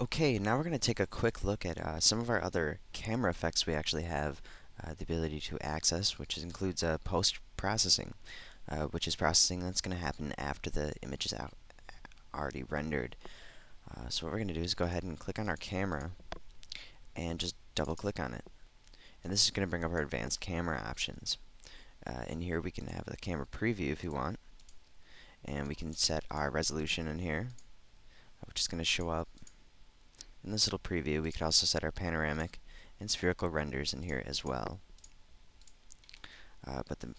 Okay, now we're going to take a quick look at some of our other camera effects we actually have the ability to access, which includes post-processing, which is processing that's going to happen after the image is already rendered. So what we're going to do is go ahead and click on our camera and just double-click on it. And this is going to bring up our advanced camera options. In here we can have the camera preview if you want, and we can set our resolution in here, which is going to show up in this little preview. We could also set our panoramic and spherical renders in here as well. But the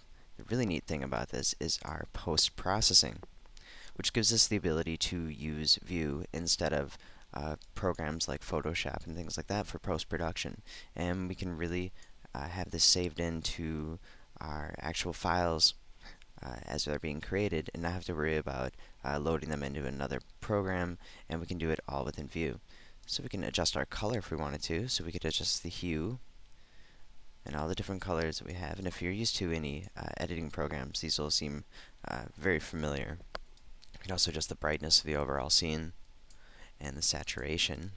really neat thing about this is our post-processing, which gives us the ability to use View instead of programs like Photoshop and things like that for post-production. And we can really have this saved into our actual files as they're being created and not have to worry about loading them into another program, and we can do it all within View. So we can adjust our color if we wanted to, so we could adjust the hue and all the different colors that we have. And if you're used to any editing programs, these will seem very familiar. You can also adjust the brightness of the overall scene and the saturation,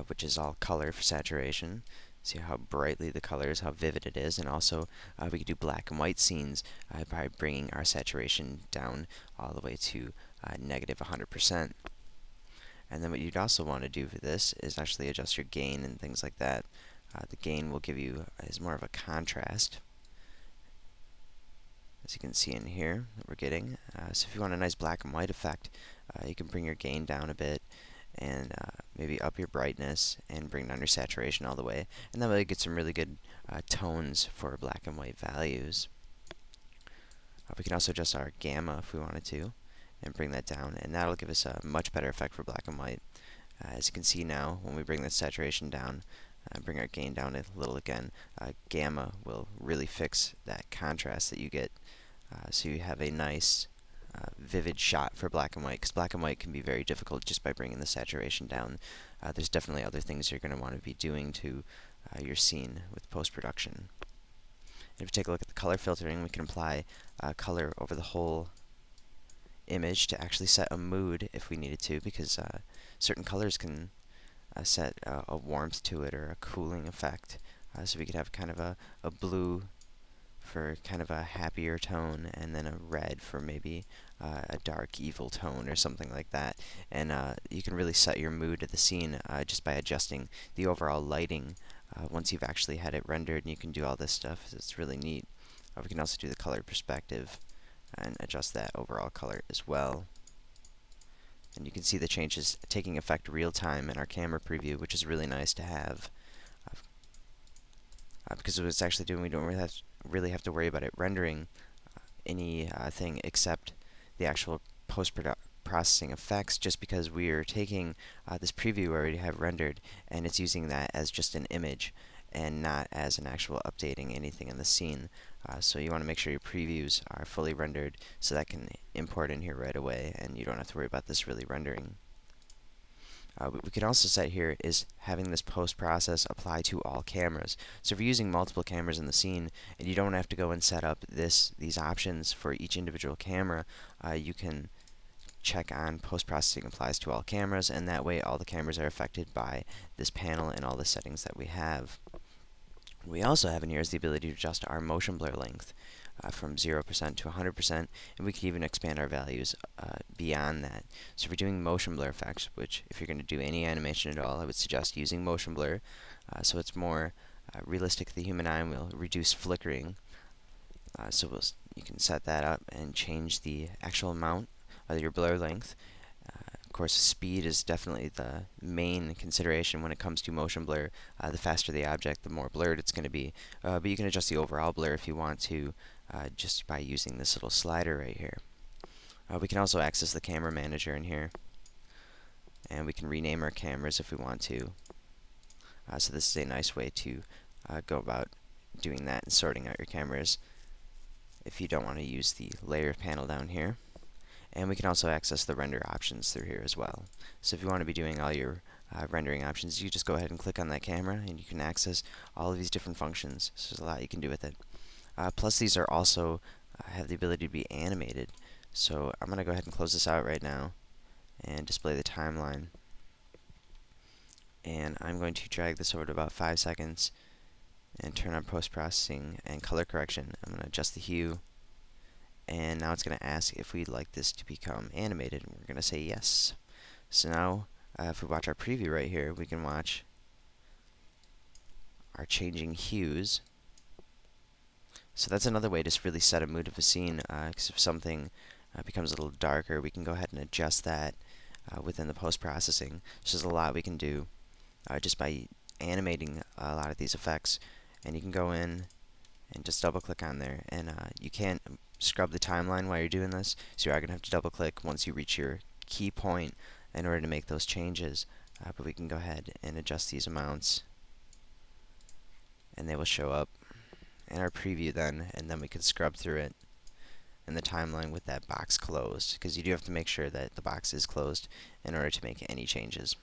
which is all color for saturation. See how brightly the color is, how vivid it is, and also we can do black and white scenes by bringing our saturation down all the way to negative 100%. And then what you'd also want to do for this is actually adjust your gain and things like that. The gain will give you is more of a contrast, as you can see in here that we're getting. So if you want a nice black and white effect, you can bring your gain down a bit and maybe up your brightness and bring down your saturation all the way, and that way you get some really good tones for black and white values. We can also adjust our gamma if we wanted to and bring that down, and that'll give us a much better effect for black and white. As you can see now, when we bring the saturation down, bring our gain down a little again, gamma will really fix that contrast that you get, so you have a nice vivid shot for black and white, because black and white can be very difficult just by bringing the saturation down. There's definitely other things you're going to want to be doing to your scene with post-production. If you take a look at the color filtering, we can apply color over the whole image to actually set a mood if we needed to, because certain colors can set a warmth to it or a cooling effect. So we could have kind of a blue for kind of a happier tone, and then a red for maybe a dark evil tone or something like that. And you can really set your mood of the scene just by adjusting the overall lighting once you've actually had it rendered, and you can do all this stuff. It's really neat. We can also do the color perspective and adjust that overall color as well. And you can see the changes taking effect real time in our camera preview, which is really nice to have. Because what it's actually doing, we don't really have to worry about it rendering anything except the actual post-processing effects, just because we are taking this preview we already have rendered, and it's using that as just an image and not as an actual updating anything in the scene. So you want to make sure your previews are fully rendered so that can import in here right away, and you don't have to worry about this really rendering. What we can also set here is having this post-process apply to all cameras. So if you're using multiple cameras in the scene and you don't have to go and set up these options for each individual camera, you can check on post-processing applies to all cameras, and that way all the cameras are affected by this panel and all the settings that we have. What we also have in here is the ability to adjust our motion blur length from 0% to 100%, and we can even expand our values beyond that. So if we're doing motion blur effects, which if you're going to do any animation at all, I would suggest using motion blur, so it's more realistic to the human eye, and will reduce flickering. You can set that up and change the actual amount of your blur length. Of course, speed is definitely the main consideration when it comes to motion blur. The faster the object, the more blurred it's going to be. But you can adjust the overall blur if you want to, just by using this little slider right here. We can also access the camera manager in here, and we can rename our cameras if we want to. So this is a nice way to go about doing that and sorting out your cameras if you don't want to use the layer panel down here. And we can also access the render options through here as well. So if you want to be doing all your rendering options, you just go ahead and click on that camera, and you can access all of these different functions. So there's a lot you can do with it. Plus, these are also have the ability to be animated. So I'm going to go ahead and close this out right now and display the timeline. And I'm going to drag this over to about 5 seconds and turn on post-processing and color correction. I'm going to adjust the hue, and now it's going to ask if we'd like this to become animated, and we're going to say yes. So now, if we watch our preview right here, we can watch our changing hues. So that's another way to really set a mood of a scene, because if something becomes a little darker, we can go ahead and adjust that within the post-processing. So there's a lot we can do just by animating a lot of these effects. And you can go in and just double click on there, and you can't scrub the timeline while you're doing this, so you are going to have to double click once you reach your key point in order to make those changes. But we can go ahead and adjust these amounts, and they will show up in our preview then, and then we can scrub through it in the timeline with that box closed, because you do have to make sure that the box is closed in order to make any changes.